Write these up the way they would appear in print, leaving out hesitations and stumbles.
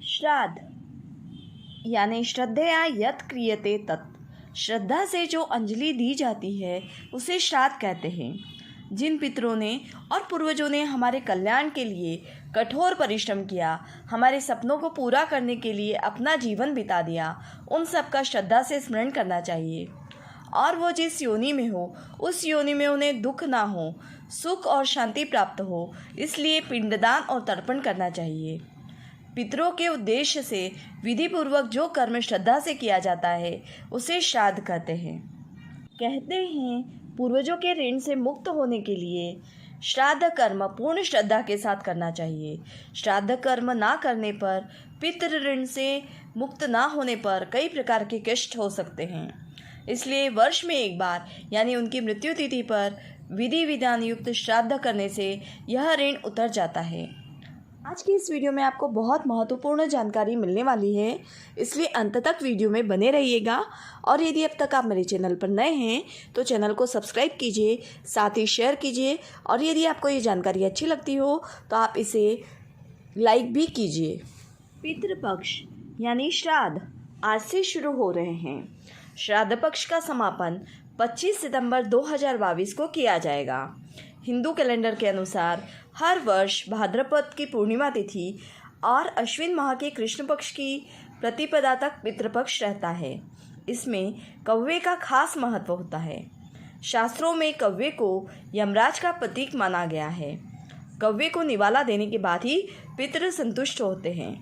श्राद्ध यानी श्रद्धया यत् क्रियते तत्, श्रद्धा से जो अंजलि दी जाती है उसे श्राद्ध कहते हैं। जिन पितरों ने और पूर्वजों ने हमारे कल्याण के लिए कठोर परिश्रम किया, हमारे सपनों को पूरा करने के लिए अपना जीवन बिता दिया, उन सब का श्रद्धा से स्मरण करना चाहिए। और वो जिस योनि में हो उस योनि में उन्हें दुख ना हो, सुख और शांति प्राप्त हो, इसलिए पिंडदान और तर्पण करना चाहिए। पितरों के उद्देश्य से विधि पूर्वक जो कर्म श्रद्धा से किया जाता है उसे श्राद्ध कहते हैं। कहते हैं पूर्वजों के ऋण से मुक्त होने के लिए श्राद्ध कर्म पूर्ण श्रद्धा के साथ करना चाहिए। श्राद्ध कर्म ना करने पर, पितृ ऋण से मुक्त ना होने पर कई प्रकार के कष्ट हो सकते हैं। इसलिए वर्ष में एक बार यानी उनकी मृत्यु तिथि पर विधि विधान युक्त श्राद्ध करने से यह ऋण उतर जाता है। आज की इस वीडियो में आपको बहुत महत्वपूर्ण जानकारी मिलने वाली है, इसलिए अंत तक वीडियो में बने रहिएगा। और यदि अब तक आप मेरे चैनल पर नए हैं तो चैनल को सब्सक्राइब कीजिए, साथ ही शेयर कीजिए, और यदि आपको ये जानकारी अच्छी लगती हो तो आप इसे लाइक भी कीजिए। पितृपक्ष यानी श्राद्ध आज से शुरू हो रहे हैं। श्राद्ध पक्ष का समापन 25 सितंबर 2022 को किया जाएगा। हिंदू कैलेंडर के अनुसार हर वर्ष भाद्रपद की पूर्णिमा तिथि और अश्विन माह के कृष्ण पक्ष की प्रतिपदा तक पितृपक्ष रहता है। इसमें कौवे का खास महत्व होता है। शास्त्रों में कौवे को यमराज का प्रतीक माना गया है। कौवे को निवाला देने के बाद ही पितृ संतुष्ट होते हैं।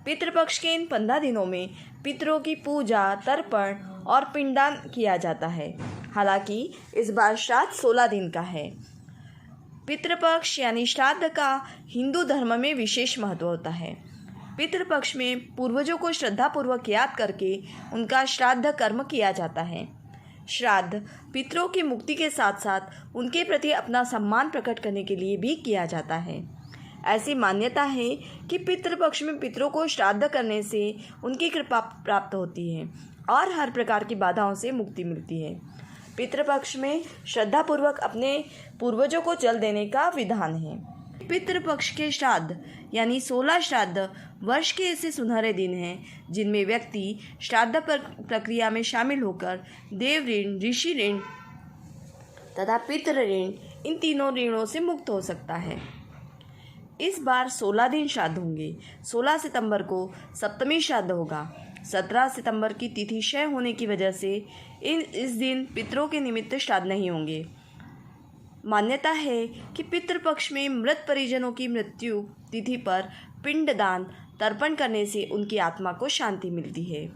पितृपक्ष के इन 15 दिनों में पितरों की पूजा, तर्पण और पिंडदान किया जाता है। हालांकि इस बार श्राद्ध 16 दिन का है। पितृपक्ष यानी श्राद्ध का हिंदू धर्म में विशेष महत्व होता है। पितृपक्ष में पूर्वजों को श्रद्धापूर्वक याद करके उनका श्राद्ध कर्म किया जाता है। श्राद्ध पितरों की मुक्ति के साथ साथ उनके प्रति अपना सम्मान प्रकट करने के लिए भी किया जाता है। ऐसी मान्यता है कि पितृपक्ष में पितरों को श्राद्ध करने से उनकी कृपा प्राप्त होती है और हर प्रकार की बाधाओं से मुक्ति मिलती है। पितृपक्ष में श्रद्धापूर्वक अपने पूर्वजों को जल देने का विधान है। पितृपक्ष के श्राद्ध यानी 16 श्राद्ध वर्ष के ऐसे सुनहरे दिन हैं जिनमें व्यक्ति श्राद्ध प्रक्रिया में शामिल होकर देव ऋण, ऋषि ऋण तथा पितृ ऋण, इन तीनों ऋणों से मुक्त हो सकता है। इस बार 16 दिन श्राद्ध होंगे। 16 सितंबर को सप्तमी श्राद्ध होगा। 17 सितंबर की तिथि क्षय होने की वजह से इस दिन पितरों के निमित्त श्राद्ध नहीं होंगे। मान्यता है कि पितृपक्ष में मृत परिजनों की मृत्यु तिथि पर पिंडदान तर्पण करने से उनकी आत्मा को शांति मिलती है।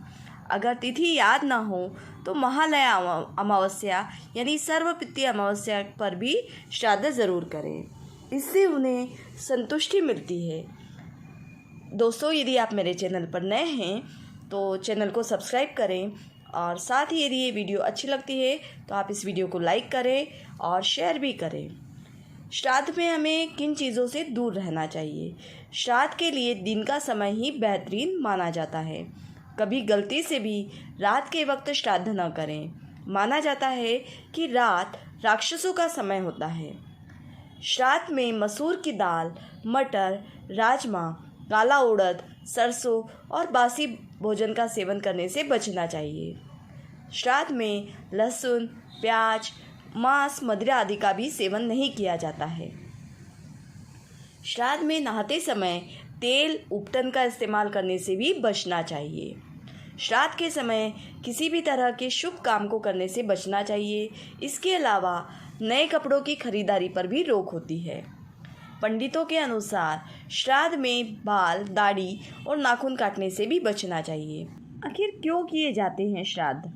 अगर तिथि याद ना हो तो महालया अमावस्या यानी सर्वपित्तीय अमावस्या पर भी श्राद्ध ज़रूर करें, इससे उन्हें संतुष्टि मिलती है। दोस्तों, यदि आप मेरे चैनल पर नए हैं तो चैनल को सब्सक्राइब करें, और साथ ही यदि ये वीडियो अच्छी लगती है तो आप इस वीडियो को लाइक करें और शेयर भी करें। श्राद्ध में हमें किन चीज़ों से दूर रहना चाहिए? श्राद्ध के लिए दिन का समय ही बेहतरीन माना जाता है। कभी गलती से भी रात के वक्त श्राद्ध न करें। माना जाता है कि रात राक्षसों का समय होता है। श्राद्ध में मसूर की दाल, मटर, राजमा, काला उड़द, सरसों और बासी भोजन का सेवन करने से बचना चाहिए। श्राद्ध में लहसुन, प्याज, मांस, मदिरा आदि का भी सेवन नहीं किया जाता है। श्राद्ध में नहाते समय तेल, उपटन का इस्तेमाल करने से भी बचना चाहिए। श्राद्ध के समय किसी भी तरह के शुभ काम को करने से बचना चाहिए। इसके अलावा नए कपड़ों की खरीदारी पर भी रोक होती है। पंडितों के अनुसार श्राद्ध में बाल, दाढ़ी और नाखून काटने से भी बचना चाहिए। आखिर क्यों किए जाते हैं श्राद्ध?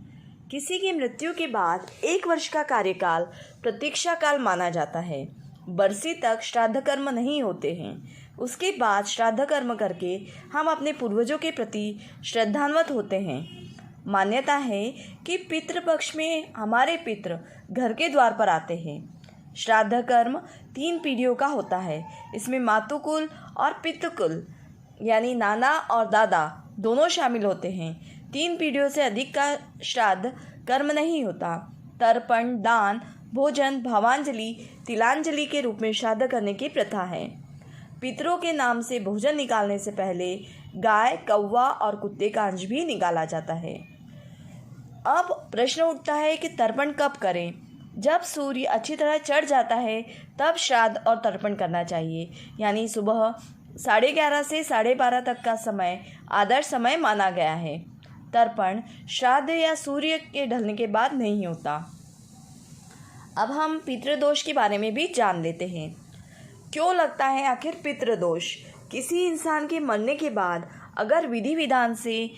किसी की मृत्यु के बाद 1 वर्ष का कार्यकाल प्रतीक्षा काल माना जाता है। बरसी तक श्राद्ध कर्म नहीं होते हैं। उसके बाद श्राद्ध कर्म करके हम अपने पूर्वजों के प्रति श्रद्धान्वित होते हैं। मान्यता है कि पितृपक्ष में हमारे पितृ घर के द्वार पर आते हैं। श्राद्ध कर्म 3 पीढ़ियों का होता है। इसमें मातुकुल और पितृकुल यानी नाना और दादा दोनों शामिल होते हैं। 3 पीढ़ियों से अधिक का श्राद्ध कर्म नहीं होता। तर्पण, दान, भोजन, भावांजलि, तिलांजलि के रूप में श्राद्ध करने की प्रथा है। पितरों के नाम से भोजन निकालने से पहले गाय, कौवा और कुत्ते का अंश भी निकाला जाता है। अब प्रश्न उठता है कि तर्पण कब करें। जब सूर्य अच्छी तरह चढ़ जाता है तब श्राद्ध और तर्पण करना चाहिए, यानी सुबह 11:30 से 12:30 तक का समय आदर्श समय माना गया है। तर्पण श्राद्ध या सूर्य के ढलने के बाद नहीं होता। अब हम पितृदोष के बारे में भी जान लेते हैं। क्यों लगता है आखिर पितृदोष? किसी इंसान के मरने के बाद अगर विधि विधान से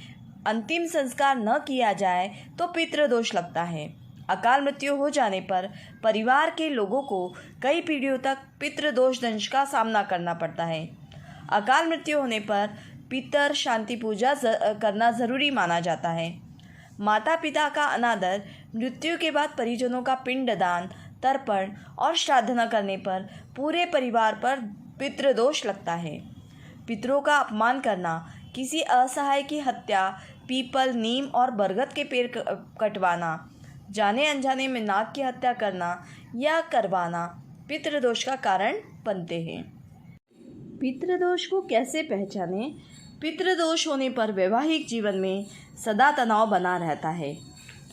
अंतिम संस्कार न किया जाए तो पितृदोष लगता है। अकाल मृत्यु हो जाने पर परिवार के लोगों को कई पीढ़ियों तक पितृदोष दंश का सामना करना पड़ता है। अकाल मृत्यु होने पर पितर शांति पूजा करना ज़रूरी माना जाता है। माता पिता का अनादर, मृत्यु के बाद परिजनों का पिंडदान, तर्पण और श्राद्ध न करने पर पूरे परिवार पर पितृदोष लगता है। पितरों का अपमान करना, किसी असहाय की हत्या, पीपल, नीम और बरगद के पेड़ कटवाना, जाने अनजाने में नाग की हत्या करना या करवाना पितृदोष का कारण बनते हैं। पितृदोष को कैसे पहचानें? पितृदोष होने पर वैवाहिक जीवन में सदा तनाव बना रहता है।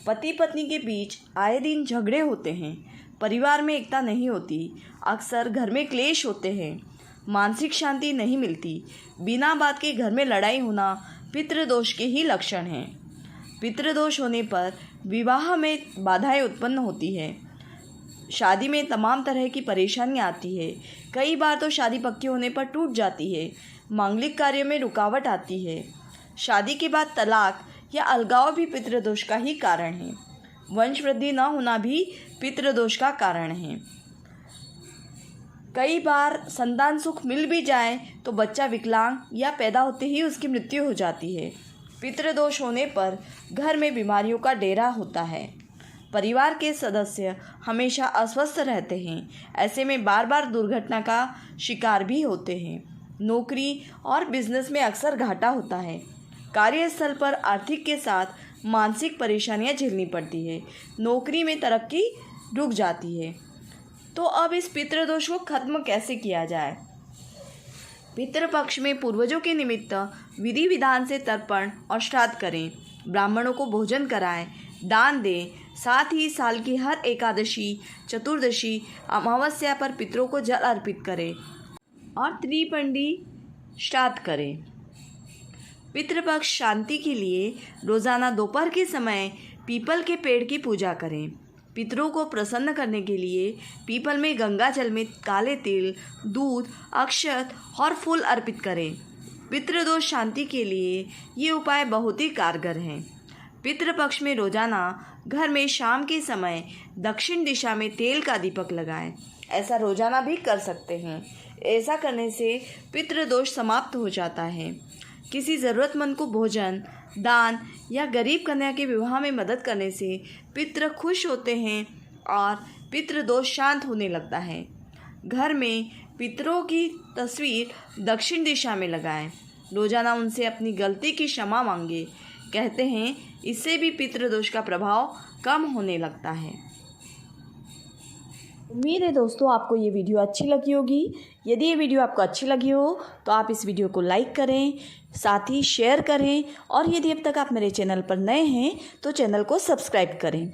पति पत्नी के बीच आए दिन झगड़े होते हैं। परिवार में एकता नहीं होती। अक्सर घर में क्लेश होते हैं। मानसिक शांति नहीं मिलती। बिना बात के घर में लड़ाई होना पितृदोष के ही लक्षण हैं। पितृदोष होने पर विवाह में बाधाएं उत्पन्न होती है। शादी में तमाम तरह की परेशानी आती है। कई बार तो शादी पक्की होने पर टूट जाती है। मांगलिक कार्यों में रुकावट आती है। शादी के बाद तलाक या अलगाव भी पितृदोष का ही कारण है। वंश वृद्धि न होना भी पितृदोष का कारण है। कई बार संतान सुख मिल भी जाए तो बच्चा विकलांग या पैदा होते ही उसकी मृत्यु हो जाती है। पितृदोष होने पर घर में बीमारियों का डेरा होता है। परिवार के सदस्य हमेशा अस्वस्थ रहते हैं। ऐसे में बार बार दुर्घटना का शिकार भी होते हैं। नौकरी और बिजनेस में अक्सर घाटा होता है। कार्यस्थल पर आर्थिक के साथ मानसिक परेशानियां झेलनी पड़ती है। नौकरी में तरक्की रुक जाती है। तो अब इस पितृदोष को खत्म कैसे किया जाए? पितृपक्ष में पूर्वजों के निमित्त विधि विधान से तर्पण और श्राद्ध करें। ब्राह्मणों को भोजन कराएं, दान दें। साथ ही साल की हर एकादशी, चतुर्दशी, अमावस्या पर पितरों को जल अर्पित करें और त्रिपिंडी श्राद्ध करें। पितृपक्ष शांति के लिए रोज़ाना दोपहर के समय पीपल के पेड़ की पूजा करें। पितरों को प्रसन्न करने के लिए पीपल में गंगा जल में काले तिल, दूध, अक्षत और फूल अर्पित करें। पितृदोष शांति के लिए ये उपाय बहुत ही कारगर हैं। पितृपक्ष में रोजाना घर में शाम के समय दक्षिण दिशा में तेल का दीपक लगाएं। ऐसा रोजाना भी कर सकते हैं। ऐसा करने से पितृदोष समाप्त हो जाता है। किसी ज़रूरतमंद को भोजन, दान या गरीब कन्या के विवाह में मदद करने से पितृ खुश होते हैं और पितृदोष शांत होने लगता है। घर में पितरों की तस्वीर दक्षिण दिशा में लगाएं। रोजाना उनसे अपनी गलती की क्षमा मांगे। कहते हैं इससे भी पितृदोष का प्रभाव कम होने लगता है। उम्मीद है दोस्तों आपको ये वीडियो अच्छी लगी होगी। यदि ये वीडियो आपको अच्छी लगी हो तो आप इस वीडियो को लाइक करें, साथ ही शेयर करें और यदि अब तक आप मेरे चैनल पर नए हैं तो चैनल को सब्सक्राइब करें।